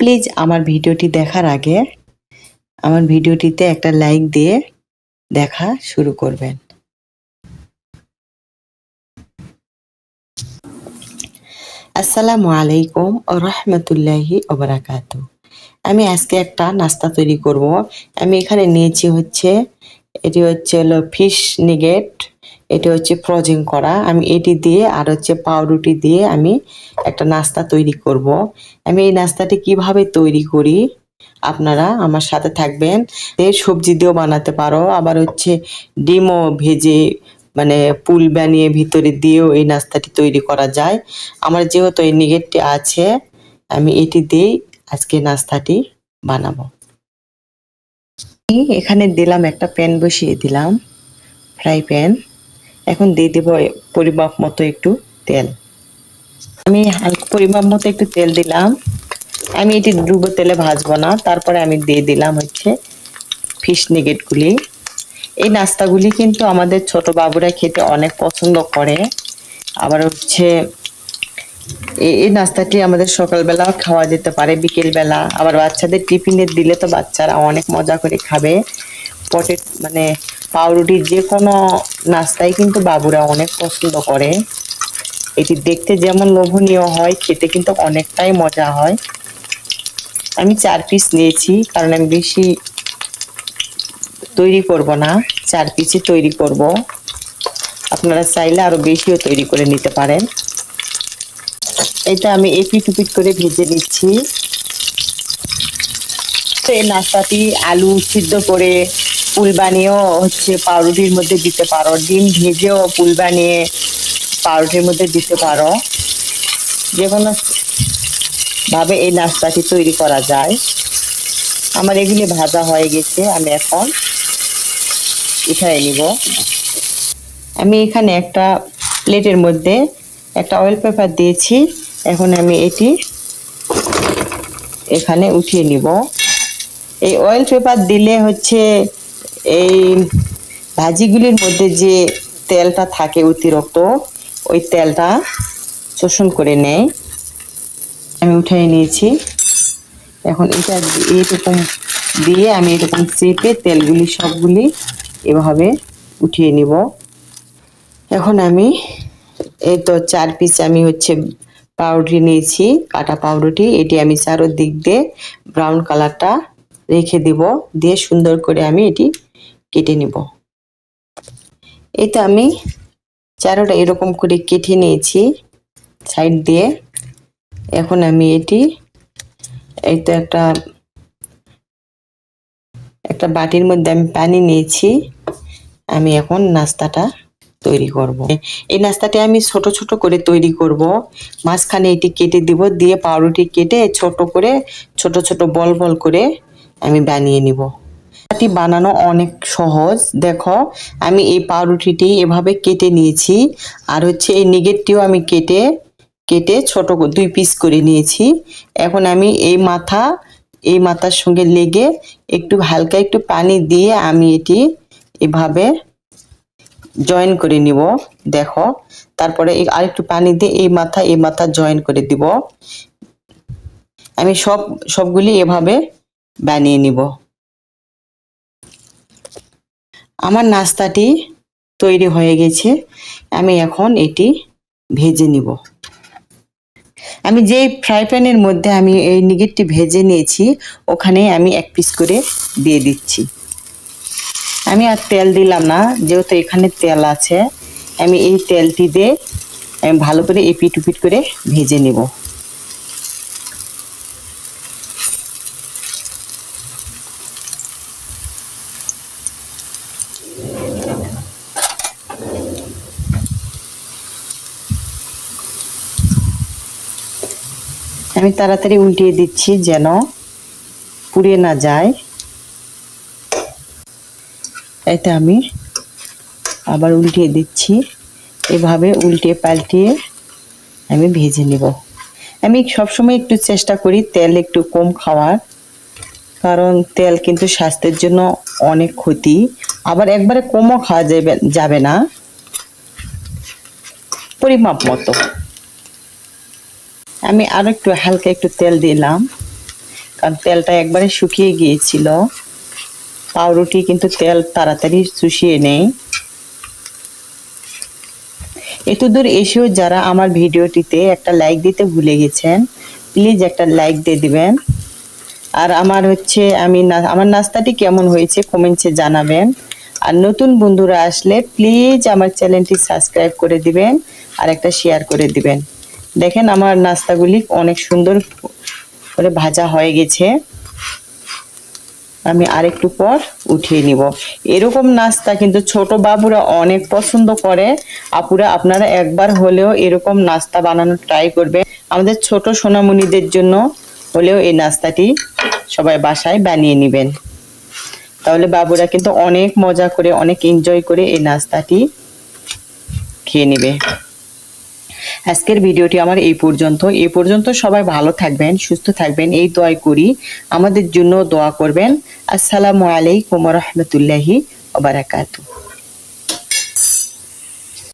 Please আমার ভিডিওটি দেখার আগে আমার ভিডিওটিতে একটা লাইক দিয়ে দেখা শুরু করবেন। আসসালামু আলাইকুম ওয়া রাহমাতুল্লাহি ওয়া বারাকাতুহু। আমি আজকে একটা নাস্তা তৈরি করব। আমি এখানে নিয়েছি এটি হলো ফিশ নিগেট, এটি হচ্ছে ফ্রোজেন করা। আমি এটি দিয়ে আর পাউরুটি দিয়ে আমি একটা নাস্তা তৈরি করব। আমি এই নাস্তাটি কিভাবে তৈরি করি আপনারা আমার সাথে থাকবেন। সবজি দিয়েও বানাতে পারো, আবার ডিমও ভেজে মানে পুল বানিয়ে ভিতরে দিয়েও এই নাস্তাটি তৈরি করা যায়। আমার যেহেতু এই নিগেটটি আছে, আমি এটি দিয়েই আজকে নাস্তাটি বানাবো। এখানে দিলাম একটা প্যান, বসিয়ে দিলাম ফ্রাই প্যান। এখন দিয়ে দেব পরিমাপ মতো একটু তেল। আমি হালকা পরিমাপ মতো একটু তেল দিলাম। আমি এটি ডুবো তেলে ভাজবো না। তারপরে আমি দিয়ে দিলাম ফিশ নিগেটগুলি। এই নাস্তাগুলি কিন্তু আমাদের ছোট বাবুরা খেতে অনেক পছন্দ করে। আবার এই নাস্তাটি আমাদের সকালবেলা খাওয়া যেতে পারে, বিকেলবেলা। আবার বাচ্চাদের টিফিনে দিলে তো বাচ্চারা অনেক মজা করে খাবে। মানে পাউরুটির যে কোনো নাস্তাই কিন্তু বাবুরা অনেক পছন্দ করে। এটি দেখতে যেমন লোভনীয় হয়, খেতে কিন্তু অনেকটাই মজা হয়। আমি 4 পিস নিয়েছি, কারণ আমি বেশি তৈরি করব না, 4 পিসই তৈরি করব। আপনারা চাইলে আরো বেশিও তৈরি করে নিতে পারেন। এটা আমি এপিট উপিট করে ভেজে নিচ্ছি। এই নাস্তাটি আলু সিদ্ধ করে পুল বানিয়েও পাউরুটির মধ্যে দিতে পারো, ডিম ভেজেও পুল বানিয়ে পাউরুটির মধ্যে দিতে পারো। যে কোনো ভাবে এই নাস্তাটি তৈরি করা যায়। আমার এগুলি ভাজা হয়ে গেছে, আমি এখন উঠাই নিব। আমি এখানে একটা প্লেটের মধ্যে একটা অয়েল পেপার দিয়েছি। এখন আমি এটি এখানে উঠিয়ে নিব। এই অয়েল পেপার দিলে এই ভাজিগুলির মধ্যে যে তেলটা থাকে অতিরিক্ত, ওই তেলটা শোষণ করে নেয়। আমি উঠিয়ে নিয়েছি। এখন এটা এইরকম দিয়ে আমি এরকম চেপে তেলগুলি সবগুলি এভাবে উঠিয়ে নিব। এখন আমি এই তো 4 পিস আমি পাউরুটি নিয়েছি, কাটা পাউরুটি। এটি আমি চারদিক দিয়ে ব্রাউন কালারটা রেখে দিব, দিয়ে সুন্দর করে আমি এটি কেটে নিব। এই তো আমি চারোটা এরকম করে কেটে নিয়েছি সাইড দিয়ে। এখন আমি এটি এই তো একটা বাটির মধ্যে আমি পানি নিয়েছি। আমি এখন নাস্তাটা তৈরি করব। এই নাস্তাটি আমি ছোট ছোট করে তৈরি করব। মাঝখানে এটি কেটে দিব, দিয়ে পাউরুটি কেটে ছোট ছোট বল বল করে আমি বানিয়ে নিব। এটি বানানো অনেক সহজ। দেখো, আমি এই পাউরুটিটি এভাবে কেটে নিয়েছি, আর এই নিগেটটিও আমি কেটে ছোট 2 পিস করে নিয়েছি। এখন আমি এই মাথার সঙ্গে লেগে একটু হালকা একটু পানি দিয়ে আমি এটি এভাবে জয়েন করে নিব। দেখো, তারপরে আরেকটু পানি দিয়ে এই মাথা জয়েন করে দিব। আমি সবগুলি এভাবে বানিয়ে নিব। আমার নাস্তাটি তৈরি হয়ে গেছে। আমি এখন এটি ভেজে নিব। আমি যে ফ্রাই প্যানের মধ্যে আমি এই নিগেটটি ভেজে নিয়েছি, ওখানে আমি 1 পিস করে দিয়ে দিচ্ছি। আমি আর তেল দিলাম না, যেহেতু এখানে তেল আছে। আমি এই তেলটি দিয়ে আমি ভালো করে এপিট উপিট করে ভেজে নেব। আমি তাড়াতাড়ি উল্টিয়ে দিচ্ছি যেন পুড়ে না যায়। এতে আমি আবার উল্টিয়ে দিচ্ছি। এভাবে উল্টিয়ে পাল্টিয়ে আমি ভেজে নেব। আমি সবসময় একটু চেষ্টা করি তেল একটু কম খাওয়ার, কারণ তেল কিন্তু স্বাস্থ্যের জন্য অনেক ক্ষতি। আবার একবারে কমও খাওয়া যাবে না, পরিমাপ মতো। আমি আরো একটু হালকা একটু তেল দিলাম। কারণ তেলটা একবারে শুকিয়ে গিয়েছিল। পাউরুটি কিন্তু তেল তাড়াতাড়ি শুষিয়ে নেয়। এতদূর এসেও যারা আমার ভিডিওটিতে একটা লাইক দিতে ভুলে গেছেন, প্লিজ একটা লাইক দিয়ে দিবেন। আর আমার নাস্তাটি কেমন হয়েছে কমেন্টসে জানাবেন। আর নতুন বন্ধুরা আসলে প্লিজ আমার চ্যানেলটি সাবস্ক্রাইব করে দিবেন আর একটা শেয়ার করে দিবেন। দেখেন আমার নাস্তাগুলি অনেক সুন্দর করে ভাজা হয়ে গেছে। আমি আরেকটু পর উঠিয়ে নিব। এরকম নাস্তা কিন্তু ছোট বাবুরা অনেক পছন্দ করে। আপুরা আপনারা একবার হলেও এরকম নাস্তা বানানোর ট্রাই করবেন। আমাদের ছোট সোনামণিদের জন্য হলেও এই নাস্তাটি সবাই বাসায় বানিয়ে নেবেন। তাহলে বাবুরা কিন্তু অনেক মজা করে, অনেক এনজয় করে এই নাস্তাটি খেয়ে নেবে। আজকের ভিডিওটি আমার এই পর্যন্ত। সবাই ভালো থাকবেন, সুস্থ থাকবেন এই দোয়াই করি। আমাদের জন্য দোয়া করবেন। আসসালামু আলাইকুম ওয়া রাহমাতুল্লাহি ওয়া বারাকাতুহু।